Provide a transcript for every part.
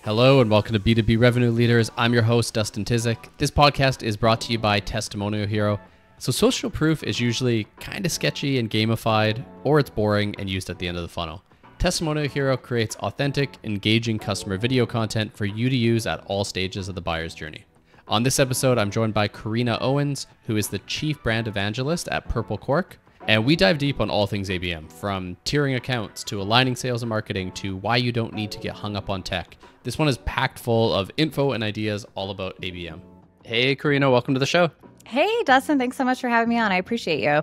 Hello and welcome to B2B Revenue Leaders. I'm your host, Dustin. This podcast is brought to you by Testimonial Hero. So social proof is usually kind of sketchy and gamified, or it's boring and used at the end of the funnel. Testimonial Hero creates authentic, engaging customer video content for you to use at all stages of the buyer's journey. On this episode, I'm joined by Corrina Owens, who is the Chief Brand Evangelist at Purple Cork. And we dive deep on all things ABM, from tiering accounts to aligning sales and marketing to why you don't need to get hung up on tech. This one is packed full of info and ideas all about ABM. Hey, Corrina, welcome to the show. Hey, Dustin, thanks so much for having me on. I appreciate you.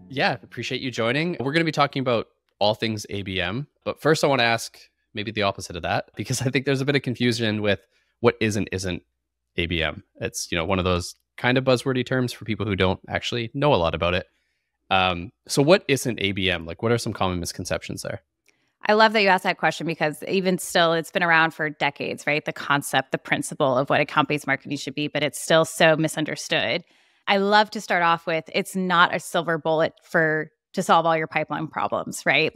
Yeah, appreciate you joining. We're going to be talking about all things ABM. But first, I want to ask maybe the opposite of that, because I think there's a bit of confusion with what is and isn't ABM. It's, one of those kind of buzzwordy terms for people who don't actually know a lot about it. So what isn't ABM? Like, what are some common misconceptions there? I love that you asked that question because even still, it's been around for decades, right? The concept, the principle of what account-based marketing should be, but it's still so misunderstood. I love to start off with, it's not a silver bullet to solve all your pipeline problems, right?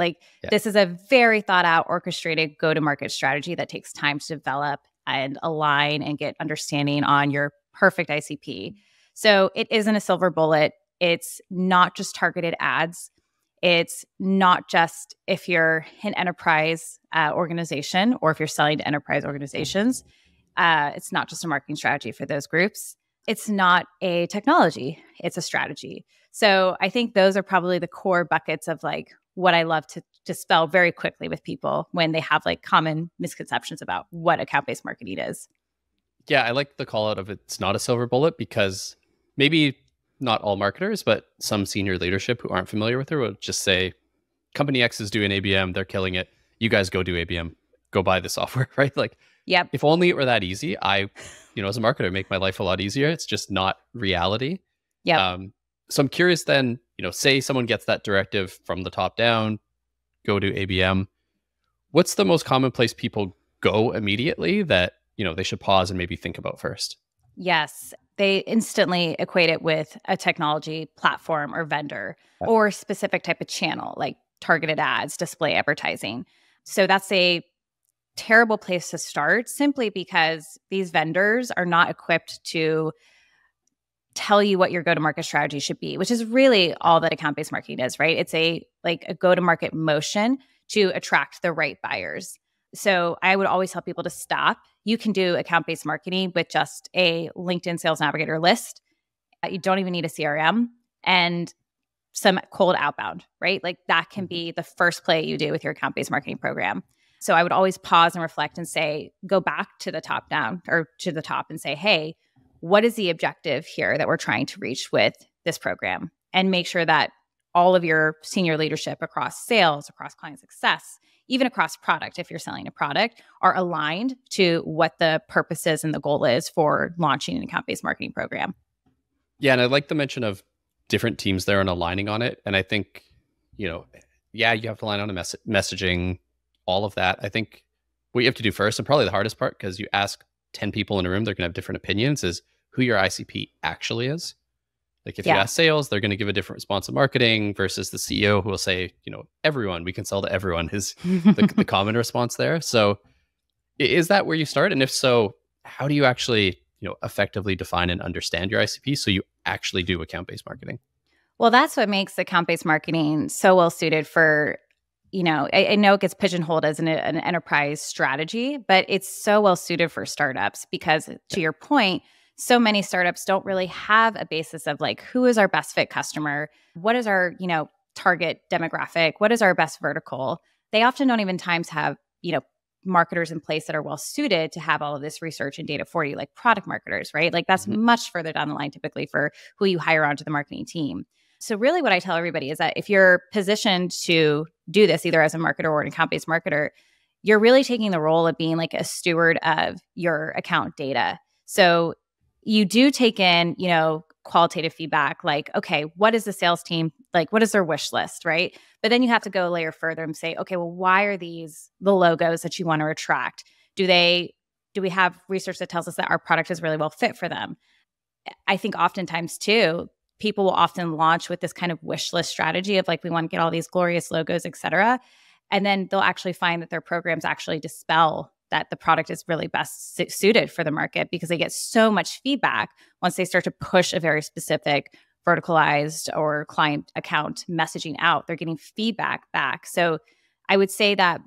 This is a very thought out, orchestrated go-to-market strategy that takes time to develop and align and get understanding on your perfect ICP. So it isn't a silver bullet. It's not just targeted ads. It's not just if you're an enterprise organization or if you're selling to enterprise organizations. It's not just a marketing strategy for those groups. It's not a technology. It's a strategy. So I think those are probably the core buckets of what I love to dispel very quickly with people when they have common misconceptions about what account-based marketing is. Yeah, I like the call out of it's not a silver bullet, because maybe not all marketers, but some senior leadership who aren't familiar with it will just say, company X is doing ABM, they're killing it. You guys go do ABM, go buy the software, right? Yep. If only it were that easy. I, as a marketer, make my life a lot easier. It's just not reality. Yeah. So I'm curious then, say someone gets that directive from the top down, go do ABM. What's the most common place people go immediately that, they should pause and maybe think about first? Yes. They instantly equate it with a technology platform or vendor or a specific type of channel, like targeted ads, display advertising. So that's a terrible place to start, simply because these vendors are not equipped to tell you what your go-to-market strategy should be, which is really all that account-based marketing is, right? It's a go-to-market motion to attract the right buyers. So I would always tell people to stop. You can do account-based marketing with just a LinkedIn Sales Navigator list. You don't even need a CRM and some cold outbound, right? That can be the first play you do with your account-based marketing program. So I would always pause and reflect and say, go back to the top down or to the top and say, hey, what is the objective here that we're trying to reach with this program? And make sure that all of your senior leadership across sales, across client success, even across product, if you're selling a product, are aligned to what the purpose is and the goal is for launching an account-based marketing program. Yeah, and I like the mention of different teams there and aligning on it. And I think, you have to align on a messaging, all of that. I think what you have to do first, and probably the hardest part, because you ask 10 people in a room, they're going to have different opinions, is who your ICP actually is. If you ask sales, they're going to give a different response to marketing versus the CEO who will say, everyone, we can sell to everyone is the common response there. So is that where you start? And if so, how do you actually, effectively define and understand your ICP so you actually do account-based marketing? Well, that's what makes account-based marketing so well suited for, I know it gets pigeonholed as an enterprise strategy, but it's so well suited for startups because, to your point, so many startups don't really have a basis of who is our best fit customer? What is our, target demographic? What is our best vertical? They often don't even times have, marketers in place that are well suited to have all of this research and data for you, like product marketers, right? That's much further down the line typically for who you hire onto the marketing team. So really what I tell everybody is that if you're positioned to do this, either as a marketer or an account-based marketer, you're really taking the role of being a steward of your account data. So you do take in, qualitative feedback, okay, what is the sales team, what is their wish list, right? But then you have to go a layer further and say, okay, well, why are these the logos that you want to attract? Do we have research that tells us that our product is really well fit for them? I think oftentimes too, people will often launch with this kind of wish list strategy of we want to get all these glorious logos, et cetera. And then they'll actually find that their programs actually dispel that the product is really best suited for the market, because they get so much feedback once they start to push a very specific verticalized or client account messaging out. They're getting feedback back. So I would say that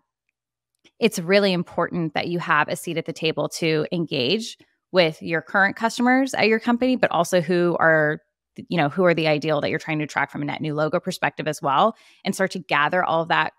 it's really important that you have a seat at the table to engage with your current customers at your company, but also who are the ideal that you're trying to attract from a net new logo perspective as well, and start to gather all of that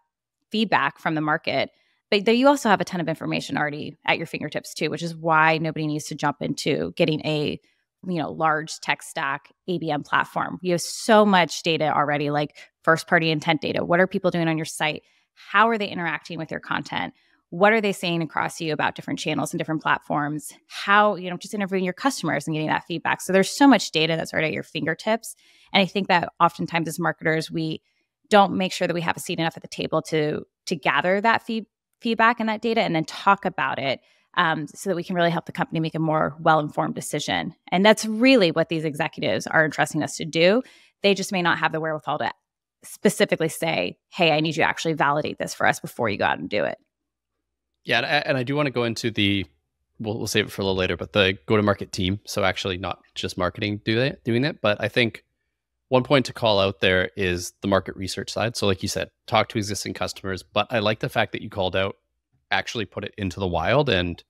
feedback from the market. But you also have a ton of information already at your fingertips too, which is why nobody needs to jump into getting a large tech stack ABM platform. You have so much data already, like first party intent data. What are people doing on your site? How are they interacting with your content? What are they saying across you about different channels and different platforms? How, just interviewing your customers and getting that feedback. So there's so much data that's right at your fingertips. And I think that oftentimes as marketers, we don't make sure that we have a seat enough at the table to gather that feedback and that data and then talk about it, so that we can really help the company make a more well-informed decision. And that's really what these executives are entrusting us to do. They just may not have the wherewithal to specifically say, hey, I need you to actually validate this for us before you go out and do it. Yeah, and I do want to go into we'll save it for a little later, but the go-to-market team. So actually not just marketing doing it, but I think one point to call out there is the market research side. So like you said, talk to existing customers, but I like the fact that you called out actually put it into the wild and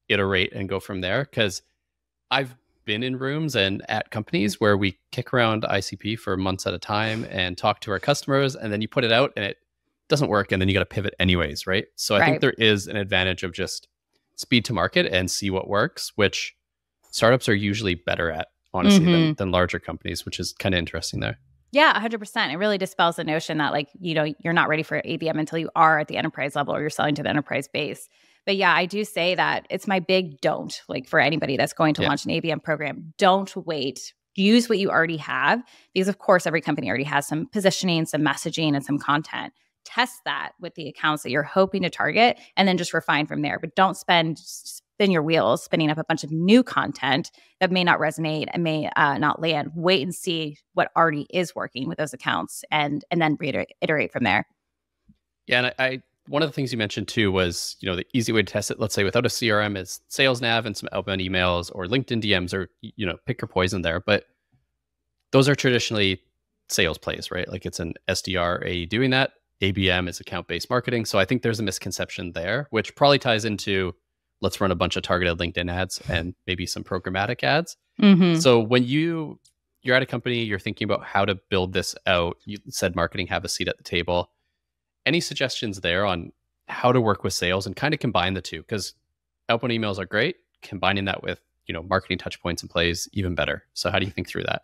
iterate and go from there. Because I've been in rooms and at companies where we kick around ICP for months at a time and talk to our customers, and then you put it out and it doesn't work, and then you got to pivot anyways, right? So I think there is an advantage of just speed to market and see what works, which startups are usually better at, honestly, than larger companies, which is kind of interesting there. Yeah, 100%. It really dispels the notion that you're not ready for ABM until you are at the enterprise level or you're selling to the enterprise base. But yeah, I do say that it's my big don't, for anybody that's going to launch an ABM program. Don't wait. Use what you already have, because of course every company already has some positioning, some messaging, and some content. Test that with the accounts that you're hoping to target, and then just refine from there. But don't spin your wheels spinning up a bunch of new content that may not resonate and may not land. Wait and see what already is working with those accounts, and then iterate from there. Yeah, and I one of the things you mentioned too was, the easy way to test it, let's say without a CRM, is sales nav and some outbound emails or LinkedIn DMs, or, pick your poison there. But those are traditionally sales plays, right? Like it's an SDR AE doing that. ABM is account-based marketing. So I think there's a misconception there, which probably ties into let's run a bunch of targeted LinkedIn ads and maybe some programmatic ads. So when you're at a company, you're thinking about how to build this out. You said marketing have a seat at the table. Any suggestions there on how to work with sales and kind of combine the two? Because outbound emails are great. Combining that with, marketing touch points and plays, even better. So how do you think through that?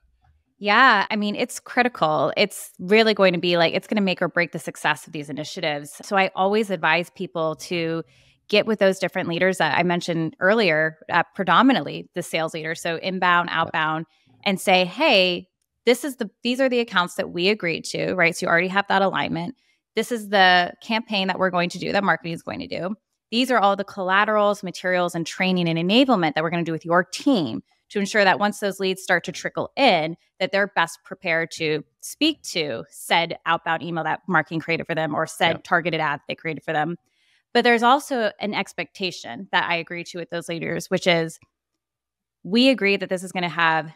Yeah, I mean, it's critical. It's really going to be it's going to make or break the success of these initiatives. So I always advise people to get with those different leaders that I mentioned earlier, predominantly the sales leaders, so inbound, outbound, and say, hey, these are the accounts that we agreed to, right? So you already have that alignment. This is the campaign that we're going to do, that marketing is going to do. These are all the collaterals, materials, and training and enablement that we're going to do with your team to ensure that once those leads start to trickle in, that they're best prepared to speak to said outbound email that marketing created for them, or said targeted ad they created for them. But there's also an expectation that I agree to with those leaders, which is we agree that this is going to have,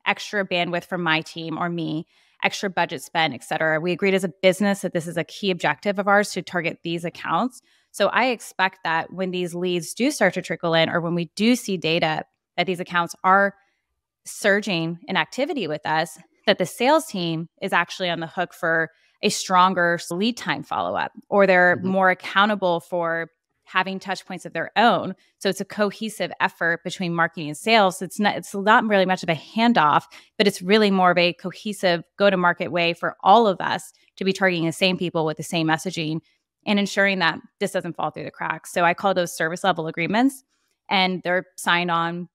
extra bandwidth from my team or me, extra budget spend, et cetera. We agreed as a business that this is a key objective of ours to target these accounts. So I expect that when these leads do start to trickle in, or when we do see data that these accounts are surging in activity with us, that the sales team is actually on the hook for a stronger lead time follow-up, or they're more accountable for having touch points of their own. So it's a cohesive effort between marketing and sales. It's not really much of a handoff, but it's really more of a cohesive go-to-market way for all of us to be targeting the same people with the same messaging and ensuring that this doesn't fall through the cracks. So I call those service level agreements, and they're signed on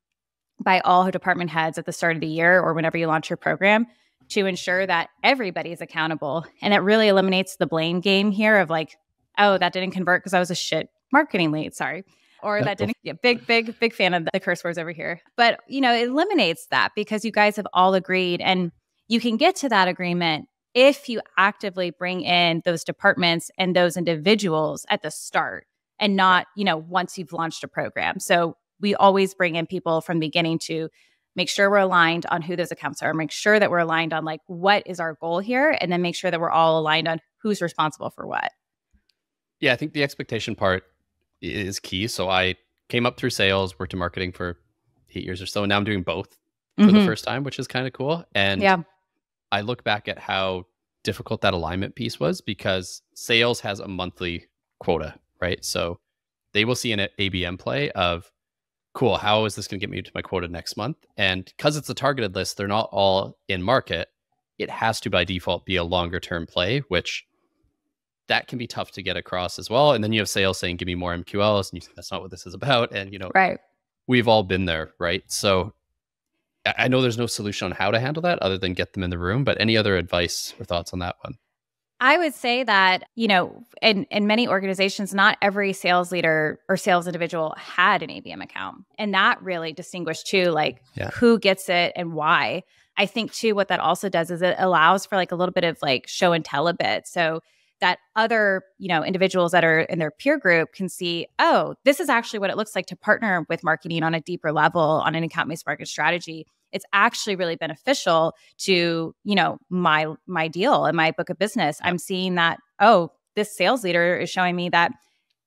by all department heads at the start of the year or whenever you launch your program, to ensure that everybody is accountable. And it really eliminates the blame game here of oh, that didn't convert because I was a shit marketing lead, sorry. Or that didn't, big fan of the curse words over here. But, it eliminates that because you guys have all agreed, and you can get to that agreement if you actively bring in those departments and those individuals at the start. and not, once you've launched a program. So we always bring in people from the beginning to make sure we're aligned on who those accounts are, make sure that we're aligned on like, what is our goal here? And then make sure that we're all aligned on who's responsible for what. Yeah, I think the expectation part is key. So I came up through sales, worked in marketing for 8 years or so. And now I'm doing both for the first time, which is kind of cool. And I look back at how difficult that alignment piece was because sales has a monthly quota, right? So they will see an ABM play of, cool, how is this going to get me to my quota next month? And because it's a targeted list, they're not all in market. It has to by default be a longer term play, which that can be tough to get across as well. And then you have sales saying, give me more MQLs. And you say, that's not what this is about. And, right. We've all been there, right? So I know there's no solution on how to handle that other than get them in the room, but any other advice or thoughts on that one? I would say that, in many organizations, not every sales leader or sales individual had an ABM account. And that really distinguished too, like who gets it and why. I think too, what that also does is it allows for like a little bit of like show and tell a bit. So that other, individuals that are in their peer group can see, oh, this is actually what it looks like to partner with marketing on a deeper level on an account-based market strategy. It's actually really beneficial to, my deal and my book of business. I'm seeing that, oh, this sales leader is showing me that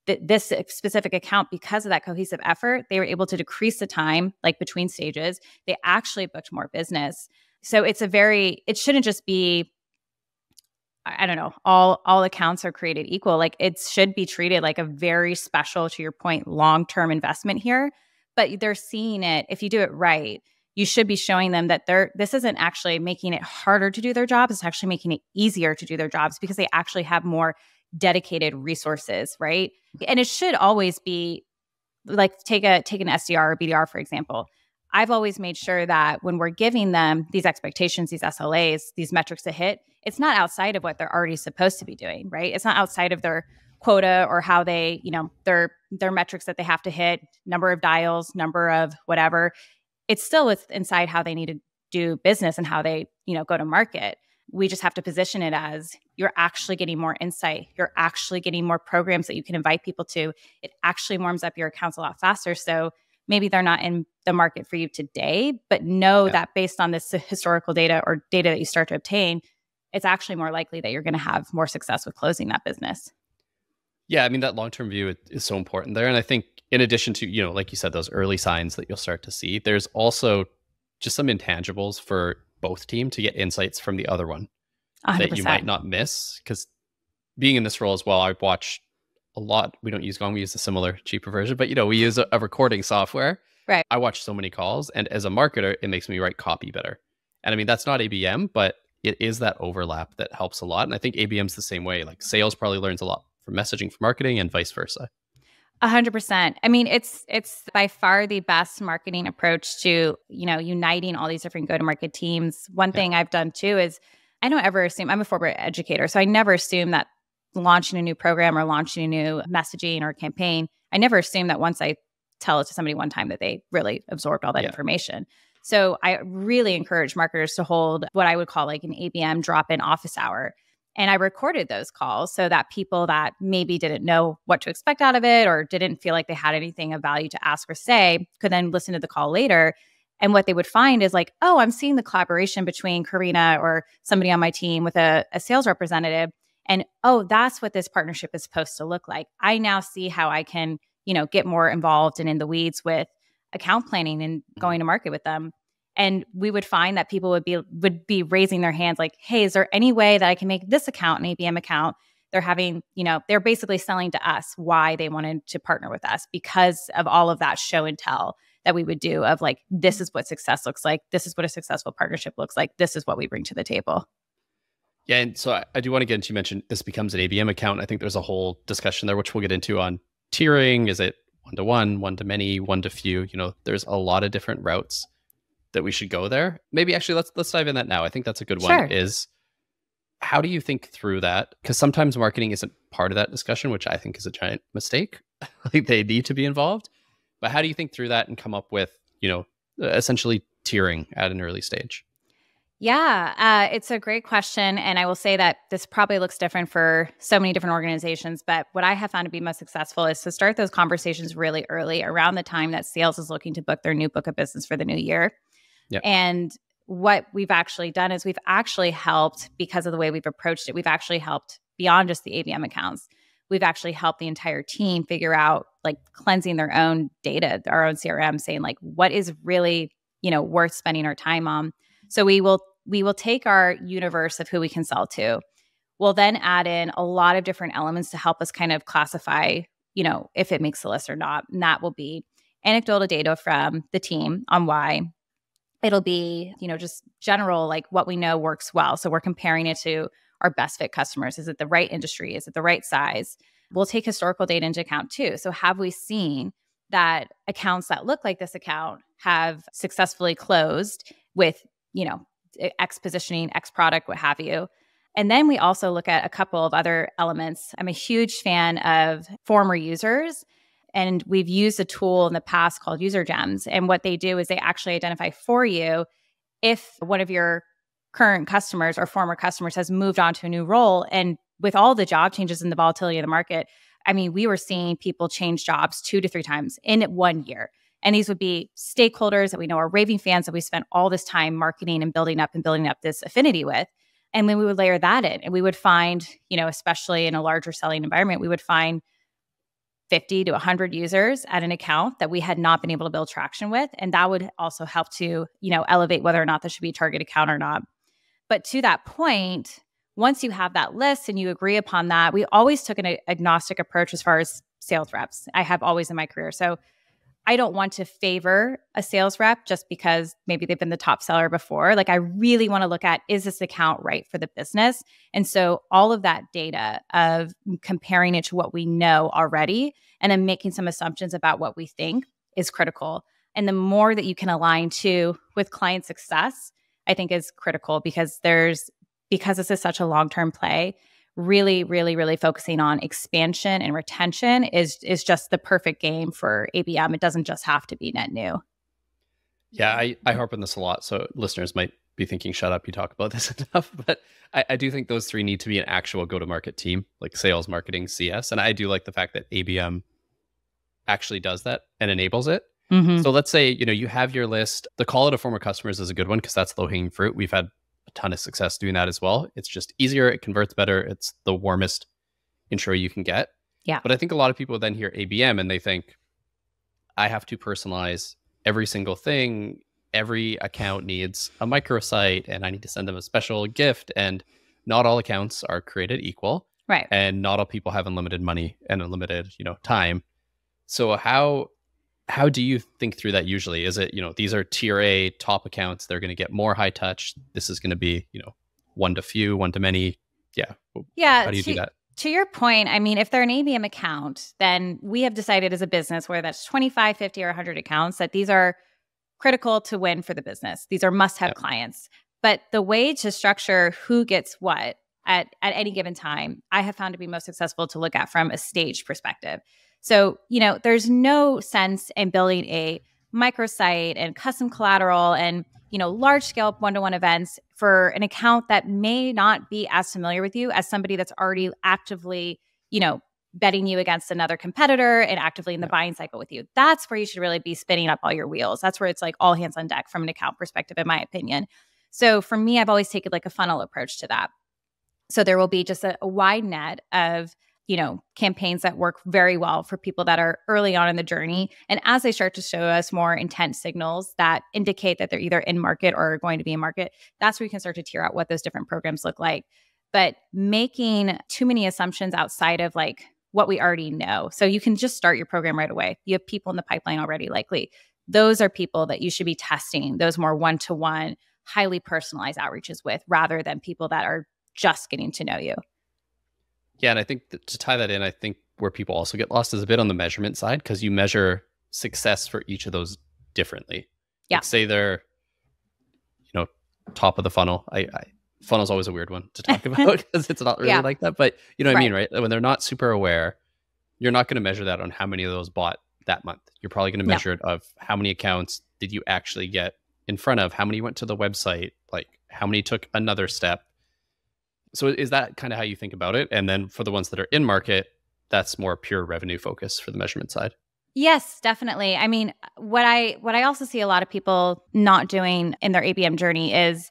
this specific account, because of that cohesive effort, they were able to decrease the time, like between stages. They actually booked more business. So it shouldn't just be, I don't know, all accounts are created equal. Like it should be treated like a very special, to your point, long-term investment here. But they're seeing it, if you do it right, you should be showing them that this isn't actually making it harder to do their jobs. It's actually making it easier to do their jobs because they actually have more dedicated resources, right? And it should always be like, take an SDR or BDR, for example. I've always made sure that when we're giving them these expectations, these SLAs, these metrics to hit, it's not outside of what they're already supposed to be doing, right? It's not outside of their quota or how they, their metrics that they have to hit, number of dials, number of whatever. It's still inside how they need to do business and how they, go to market. We just have to position it as you're actually getting more insight. You're actually getting more programs that you can invite people to. It actually warms up your accounts a lot faster. So maybe they're not in the market for you today, but know that based on this historical data or data that you start to obtain, it's actually more likely that you're going to have more success with closing that business. Yeah, I mean, that long-term view is so important there. And I think in addition to, like you said, those early signs that you'll start to see, there's also just some intangibles for both team to get insights from the other one 100%. That you might not miss. Because being in this role as well, I watch a lot. We don't use Gong, we use a similar, cheaper version, but we use a recording software. Right. I watch so many calls, and as a marketer, it makes me write copy better. And I mean, that's not ABM, but it is that overlap that helps a lot. And I think ABM's the same way. Like sales probably learns a lot from messaging from marketing and vice versa. 100%. I mean, it's by far the best marketing approach to, uniting all these different go-to-market teams. One thing I've done too is I don't ever assume, I'm a former educator, so I never assume that launching a new program or launching a new messaging or campaign, I never assume that once I tell it to somebody one time that they really absorbed all that information. So I really encourage marketers to hold what I would call like an ABM drop-in office hour. And I recorded those calls so that people that maybe didn't know what to expect out of it or didn't feel like they had anything of value to ask or say could then listen to the call later. And what they would find is like, oh, I'm seeing the collaboration between Corrina or somebody on my team with a sales representative. And oh, that's what this partnership is supposed to look like. I now see how I can, get more involved and in the weeds with account planning and going to market with them. And we would find that people would be raising their hands like, hey, is there any way that I can make this account an ABM account? They're having, they're basically selling to us why they wanted to partner with us because of all of that show and tell that we would do of like, this is what success looks like. This is what a successful partnership looks like. This is what we bring to the table. Yeah. And so I do want to get into, you mentioned this becomes an ABM account. I think there's a whole discussion there, which we'll get into on tiering. Is it one-to-one, one-to-many, one-to-few? There's a lot of different routes that we should go there. Maybe actually let's dive in that now. I think that's a good one. Is how do you think through that? Because sometimes marketing isn't part of that discussion, which I think is a giant mistake. I think they need to be involved. But how do you think through that and come up with, essentially tiering at an early stage? Yeah, it's a great question. And I will say that this probably looks different for so many different organizations. But what I have found to be most successful is to start those conversations really early around the time that sales is looking to book their new book of business for the new year. Yep. And what we've actually done is we've actually helped, because of the way we've approached it, we've actually helped beyond just the ABM accounts. We've actually helped the entire team figure out, like, cleansing their own data, our own CRM, saying like, what is really, worth spending our time on. So we will take our universe of who we can sell to. We'll then add in a lot of different elements to help us kind of classify, if it makes the list or not. And that will be anecdotal data from the team on why. It'll be, just general, like what we know works well. So we're comparing it to our best fit customers. Is it the right industry? Is it the right size? We'll take historical data into account too. So have we seen that accounts that look like this account have successfully closed with, X positioning, X product, what have you? And then we also look at a couple of other elements. I'm a huge fan of former users. And we've used a tool in the past called User Gems. And what they do is they actually identify for you if one of your current customers or former customers has moved on to a new role. And with all the job changes and the volatility of the market, I mean, we were seeing people change jobs 2 to 3 times in 1 year. And these would be stakeholders that we know are raving fans that we spent all this time marketing and building up this affinity with. And then we would layer that in, and we would find, especially in a larger selling environment, we would find 50 to 100 users at an account that we had not been able to build traction with. And that would also help to, elevate whether or not this should be a target account or not. But to that point, once you have that list and you agree upon that, we always took an agnostic approach as far as sales reps. I have always in my career. So I don't want to favor a sales rep just because maybe they've been the top seller before. Like, I really want to look at, is this account right for the business? And so all of that data of comparing it to what we know already and then making some assumptions about what we think is critical. And the more that you can align to with client success, I think is critical, because this is such a long-term play. Really, really, really focusing on expansion and retention is just the perfect game for ABM. It doesn't just have to be net new. Yeah, I harp on this a lot, so listeners might be thinking, shut up, you talk about this enough. But I do think those 3 need to be an actual go-to-market team, like sales, marketing, CS. And I do like the fact that ABM actually does that and enables it. Mm-hmm. So let's say, you have your list. The call to former customers is a good one because that's low-hanging fruit. We've had a ton of success doing that as well. It's just easier. It converts better. It's the warmest intro you can get. Yeah. But I think a lot of people then hear ABM and they think, I have to personalize every single thing. Every account needs a microsite and I need to send them a special gift. And not all accounts are created equal. Right. And not all people have unlimited money and unlimited, time. So how do you think through that usually? Is it, these are tier A top accounts. They're going to get more high touch. This is going to be, one to few, one to many. Yeah. Yeah. How do you do that? To your point, I mean, if they're an ABM account, then we have decided as a business, whether that's 25, 50, or 100 accounts, that these are critical to win for the business. These are must-have clients. But the way to structure who gets what at any given time, I have found to be most successful to look at from a stage perspective. So, there's no sense in building a microsite and custom collateral and, large scale one-to-one events for an account that may not be as familiar with you as somebody that's already actively, betting you against another competitor and actively in the buying cycle with you. That's where you should really be spinning up all your wheels. That's where it's like all hands on deck from an account perspective, in my opinion. So for me, I've always taken like a funnel approach to that. So there will be just a wide net of campaigns that work very well for people that are early on in the journey. And as they start to show us more intent signals that indicate that they're either in market or going to be in market, that's where you can start to tier out what those different programs look like. But making too many assumptions outside of like what we already know. So you can just start your program right away. You have people in the pipeline already, likely. Those are people that you should be testing those more one-to-one, highly personalized outreaches with, rather than people that are just getting to know you. Yeah, and I think to tie that in, I think where people also get lost is a bit on the measurement side, because you measure success for each of those differently. Yeah. Like say they're, top of the funnel. Funnel's always a weird one to talk about because it's not really like that. But you know what I mean, right? When they're not super aware, you're not going to measure that on how many of those bought that month. You're probably going to measure it of how many accounts did you actually get in front of, how many went to the website, like how many took another step. So is that kind of how you think about it? And then for the ones that are in market, that's more pure revenue focus for the measurement side. Yes, definitely. I mean, what I also see a lot of people not doing in their ABM journey is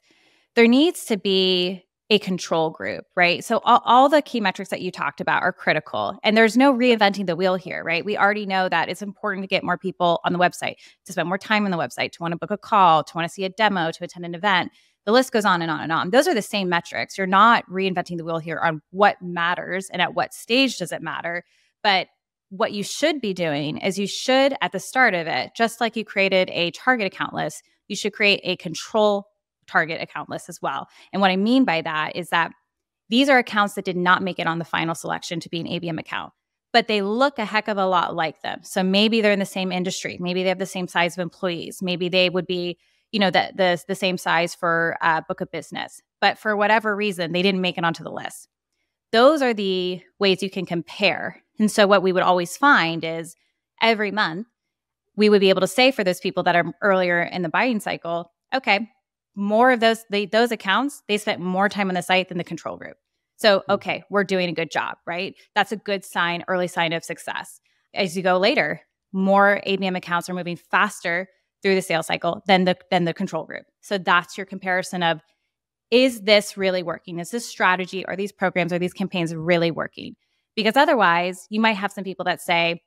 there needs to be a control group, right? So all the key metrics that you talked about are critical, and there's no reinventing the wheel here, right? We already know that it's important to get more people on the website, to spend more time on the website, to want to book a call, to want to see a demo, to attend an event. The list goes on and on and on. Those are the same metrics. You're not reinventing the wheel here on what matters and at what stage does it matter. But what you should be doing is you should, at the start of it, just like you created a target account list, you should create a control target account list as well. And what I mean by that is that these are accounts that did not make it on the final selection to be an ABM account, but they look a heck of a lot like them. So maybe they're in the same industry. Maybe they have the same size of employees. Maybe they would be, the same size for book of business. But for whatever reason, they didn't make it onto the list. Those are the ways you can compare. And so what we would always find is every month, we would be able to say for those people that are earlier in the buying cycle, okay, more of those accounts, they spent more time on the site than the control group. So, okay, we're doing a good job, right? That's a good sign, early sign of success. As you go later, more ABM accounts are moving faster through the sales cycle than the control group. So that's your comparison of, is this really working? Is this strategy or these programs or these campaigns really working? Because otherwise, you might have some people that say,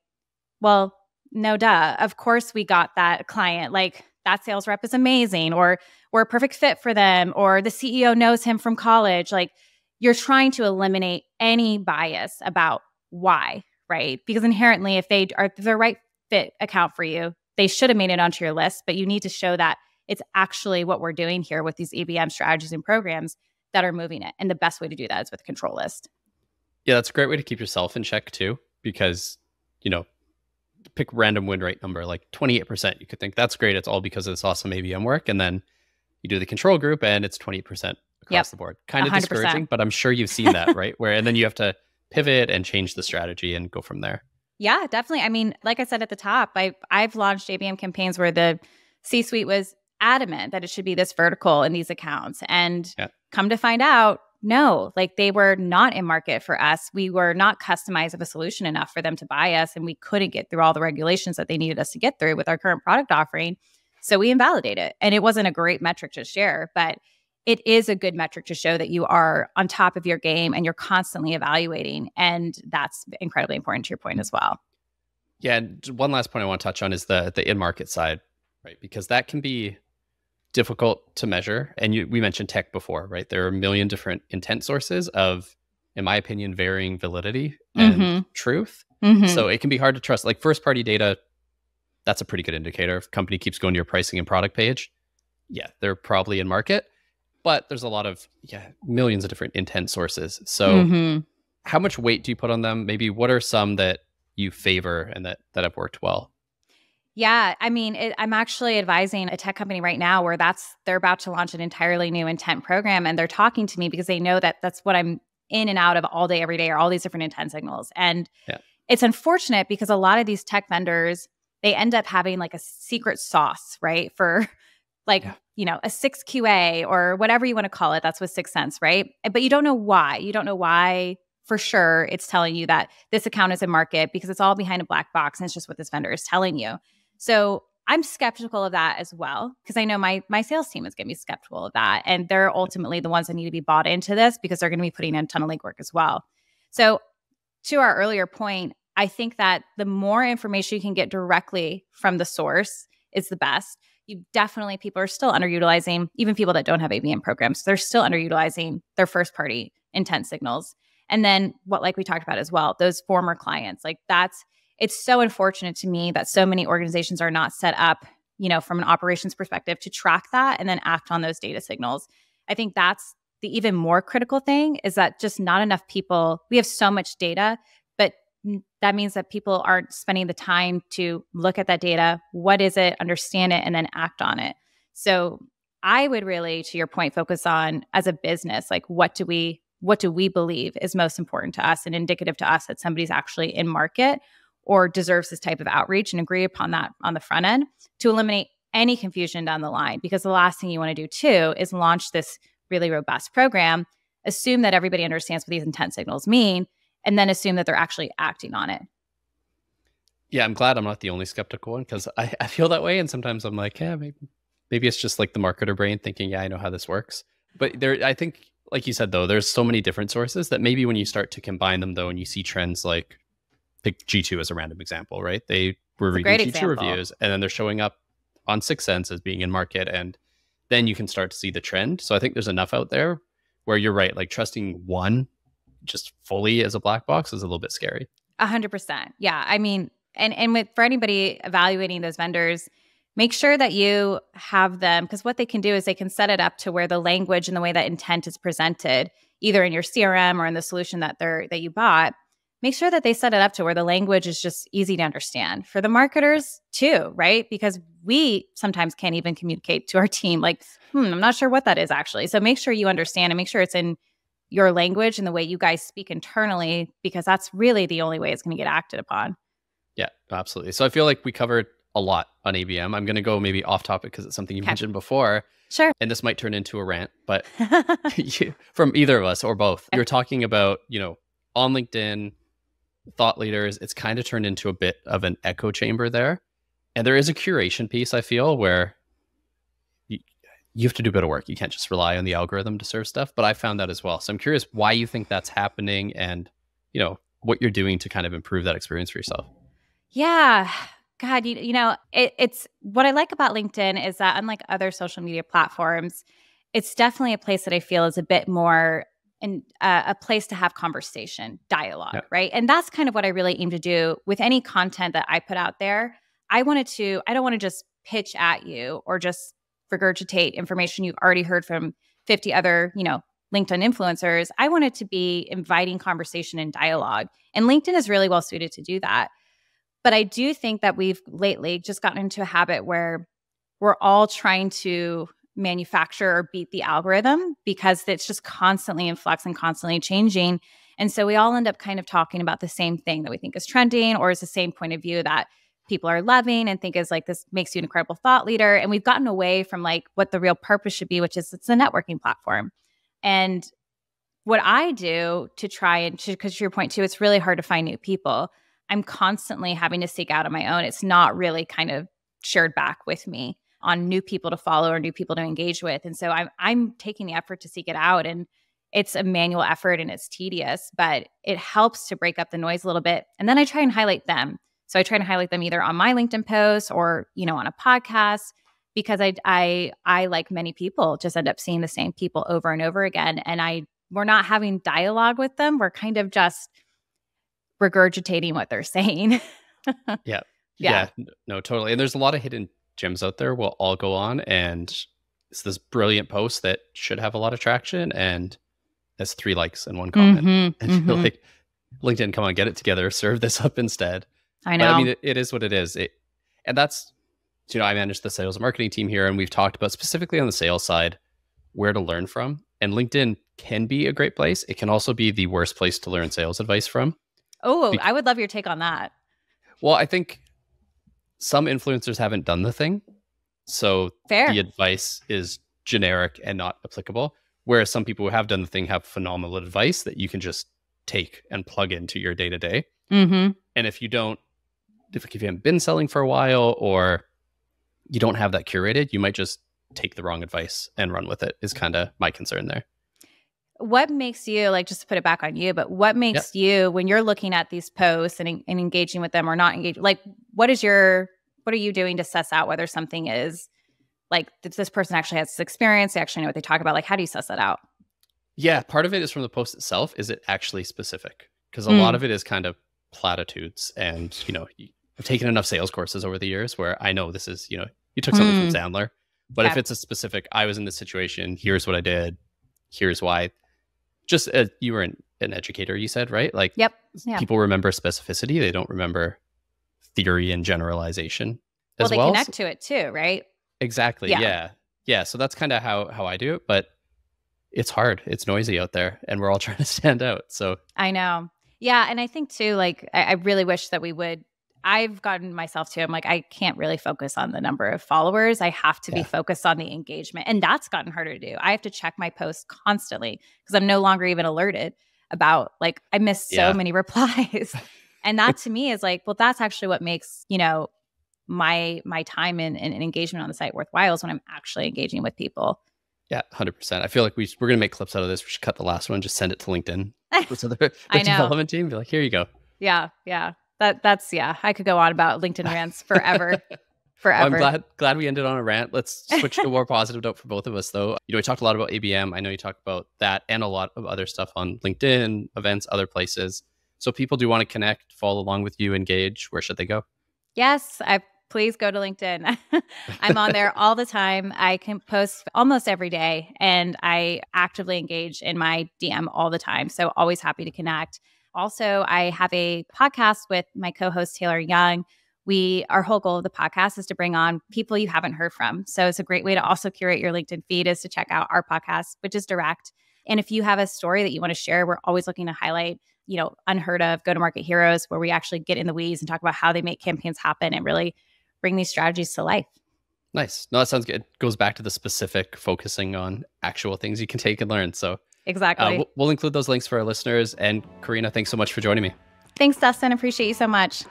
well, no, duh, of course we got that client. Like, that sales rep is amazing, or we're a perfect fit for them, or the CEO knows him from college. Like, you're trying to eliminate any bias about why, right? Because inherently, if they are the right fit account for you, they should have made it onto your list, but you need to show that it's actually what we're doing here with these ABM strategies and programs that are moving it. And the best way to do that is with a control list. Yeah, that's a great way to keep yourself in check too, because, pick random win rate number, like 28%. You could think that's great. It's all because of this awesome ABM work. And then you do the control group and it's 20% across the board. Kind of 100%. Discouraging, but I'm sure you've seen that, right? And then you have to pivot and change the strategy and go from there. Yeah, definitely. I mean, like I said at the top, I've launched ABM campaigns where the C-suite was adamant that it should be this vertical in these accounts. And come to find out, no, like they were not in market for us. We were not customized of a solution enough for them to buy us, and we couldn't get through all the regulations that they needed us to get through with our current product offering. So we invalidate it. And it wasn't a great metric to share, but it is a good metric to show that you are on top of your game and you're constantly evaluating. And that's incredibly important to your point as well. Yeah. And one last point I want to touch on is the in-market side, right? Because that can be difficult to measure. And we mentioned tech before, right? There are a million different intent sources of, in my opinion, varying validity and truth. So it can be hard to trust. Like first-party data, that's a pretty good indicator. If a company keeps going to your pricing and product page, they're probably in market. But there's a lot of, millions of different intent sources. So how much weight do you put on them? Maybe what are some that you favor and that have worked well? Yeah, I mean, I'm actually advising a tech company right now where they're about to launch an entirely new intent program, and they're talking to me because they know that that's what I'm in and out of all day, every day, are all these different intent signals. And it's unfortunate because a lot of these tech vendors, they end up having like a secret sauce, right? For like, a 6QA or whatever you want to call it. That's with 6 cents, right? But you don't know why. You don't know why for sure it's telling you that this account is in market, because it's all behind a black box and it's just what this vendor is telling you. So I'm skeptical of that as well, because I know my sales team is going to be skeptical of that. And they're ultimately the ones that need to be bought into this because they're going to be putting in a ton of legwork as well. So to our earlier point, I think that the more information you can get directly from the source is the best. People are still underutilizing, even people that don't have ABM programs, they're still underutilizing their first party intent signals. And then like we talked about as well, those former clients, it's so unfortunate to me that so many organizations are not set up, from an operations perspective to track that and then act on those data signals. I think that's the even more critical thing, is that just not enough people, we have so much data, but that means that people aren't spending the time to look at that data. What is it, understand it, and then act on it. So I would really, to your point, focus on, as a business, like what do we believe is most important to us and indicative to us that somebody's actually in market or deserves this type of outreach, and agree upon that on the front end to eliminate any confusion down the line. Because the last thing you want to do too is launch this really robust program, assume that everybody understands what these intent signals mean, and then assume that they're actually acting on it. Yeah, I'm glad I'm not the only skeptical one, because I feel that way. And sometimes I'm like, yeah, maybe it's just like the marketer brain thinking, yeah, I know how this works. But I think, like you said, though, there's so many different sources that maybe when you start to combine them, though, and you see trends like, pick G2 as a random example, right? They were reading G2 reviews, and then they're showing up on Sixth Sense as being in market. And then you can start to see the trend. So I think there's enough out there where you're right. Like trusting one just fully as a black box is a little bit scary. 100%. Yeah. I mean, and for anybody evaluating those vendors, make sure that you have them, because what they can do is they can set it up to where the language and the way that intent is presented, either in your CRM or in the solution that you bought, make sure that they set it up to where the language is just easy to understand for the marketers too, right? Because we sometimes can't even communicate to our team like, I'm not sure what that is actually. So make sure you understand and make sure it's in your language and the way you guys speak internally, because that's really the only way it's going to get acted upon. Yeah, absolutely. So I feel like we covered a lot on ABM. I'm going to go maybe off topic because it's something you mentioned before. Sure. And this might turn into a rant, but from either of us or both, you're talking about, on LinkedIn, thought leaders, it's kind of turned into a bit of an echo chamber there. And there is a curation piece, I feel, where you have to do a bit of work. You can't just rely on the algorithm to serve stuff. But I found that as well. So I'm curious why you think that's happening and, what you're doing to kind of improve that experience for yourself. Yeah. God, it's what I like about LinkedIn is that unlike other social media platforms, it's definitely a place that I feel is a bit more in a place to have conversation, dialogue, right? And that's kind of what I really aim to do with any content that I put out there. I don't want to just pitch at you or just regurgitate information you've already heard from 50 other, LinkedIn influencers. I want it to be inviting conversation and dialogue. And LinkedIn is really well suited to do that. But I do think that we've lately just gotten into a habit where we're all trying to manufacture or beat the algorithm because it's just constantly in flux and constantly changing. And so we all end up kind of talking about the same thing that we think is trending or is the same point of view that people are loving and think is like, this makes you an incredible thought leader. And we've gotten away from like what the real purpose should be, which is it's a networking platform. And what I do to try and, because to your point too, it's really hard to find new people. I'm constantly having to seek out on my own. It's not really kind of shared back with me on new people to follow or new people to engage with. And so I'm taking the effort to seek it out. And it's a manual effort and it's tedious, but it helps to break up the noise a little bit. And then I try and highlight them. So I try to highlight them either on my LinkedIn posts or, on a podcast, because I like many people just end up seeing the same people over and over again. And we're not having dialogue with them. We're kind of just regurgitating what they're saying. Yeah. No, totally. And there's a lot of hidden gems out there. We'll all go on and it's this brilliant post that should have a lot of traction and has 3 likes and 1 comment. I feel like LinkedIn, come on, get it together, serve this up instead. I know. But I mean, it is what it is. And that's, I manage the sales and marketing team here, and we've talked about specifically on the sales side where to learn from. And LinkedIn can be a great place. It can also be the worst place to learn sales advice from. Oh, I would love your take on that. Well, I think some influencers haven't done the thing. So Fair. The advice is generic and not applicable. Whereas some people who have done the thing have phenomenal advice that you can just take and plug into your day to day. And if you haven't been selling for a while or you don't have that curated, you might just take the wrong advice and run with it is kind of my concern there. What makes you, like, just to put it back on you, but what makes you, when you're looking at these posts and engaging with them or not engaging, like, what are you doing to suss out whether something is like, this person actually has this experience, they actually know what they talk about? Like, how do you suss that out? Yeah, part of it is from the post itself. Is it actually specific? Because a lot of it is kind of platitudes. And, I've taken enough sales courses over the years where I know this is, you took something from Sandler. But if it's a specific, I was in this situation, here's what I did, here's why. Just you were an educator, you said, right? Like, people remember specificity. They don't remember theory and generalization as well. Well, they connect to it too, right? Exactly. Yeah. So that's kind of how I do it. But it's hard. It's noisy out there and we're all trying to stand out. So I know. Yeah. And I think too, like, I really wish that we would I've gotten myself to, I'm like, I can't really focus on the number of followers. I have to be focused on the engagement. And that's gotten harder to do. I have to check my posts constantly because I'm no longer even alerted about like, I missed so many replies. And that to me is like, well, that's actually what makes, my time and engagement on the site worthwhile is when I'm actually engaging with people. Yeah, 100%. I feel like we're going to make clips out of this. We should cut the last one, just send it to LinkedIn. So the development team, be like, here you go. Yeah. That's I could go on about LinkedIn rants forever. Forever. Well, I'm glad we ended on a rant. Let's switch to a more positive note for both of us, though. We talked a lot about ABM. I know you talked about that and a lot of other stuff on LinkedIn, events, other places. So people do want to connect, follow along with you, engage. Where should they go? Yes, please go to LinkedIn. I'm on there all the time. I can post almost every day, and I actively engage in my DM all the time. So always happy to connect. Also, I have a podcast with my co-host, Taylor Young. Our whole goal of the podcast is to bring on people you haven't heard from. So it's a great way to also curate your LinkedIn feed is to check out our podcast, which is direct. And if you have a story that you want to share, we're always looking to highlight, unheard of go-to-market heroes where we actually get in the weeds and talk about how they make campaigns happen and really bring these strategies to life. Nice. No, that sounds good. It goes back to the specific focusing on actual things you can take and learn. So exactly. We'll include those links for our listeners. And Corrina, thanks so much for joining me. Thanks, Dustin. Appreciate you so much.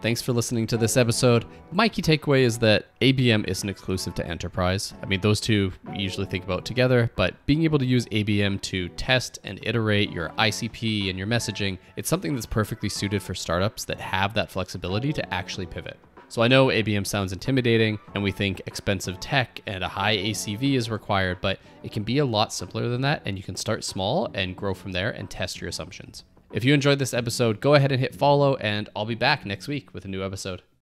Thanks for listening to this episode. My key takeaway is that ABM isn't exclusive to enterprise. I mean, those two we usually think about together, but being able to use ABM to test and iterate your ICP and your messaging, it's something that's perfectly suited for startups that have that flexibility to actually pivot. So I know ABM sounds intimidating and we think expensive tech and a high ACV is required, but it can be a lot simpler than that, and you can start small and grow from there and test your assumptions. If you enjoyed this episode, go ahead and hit follow, and I'll be back next week with a new episode.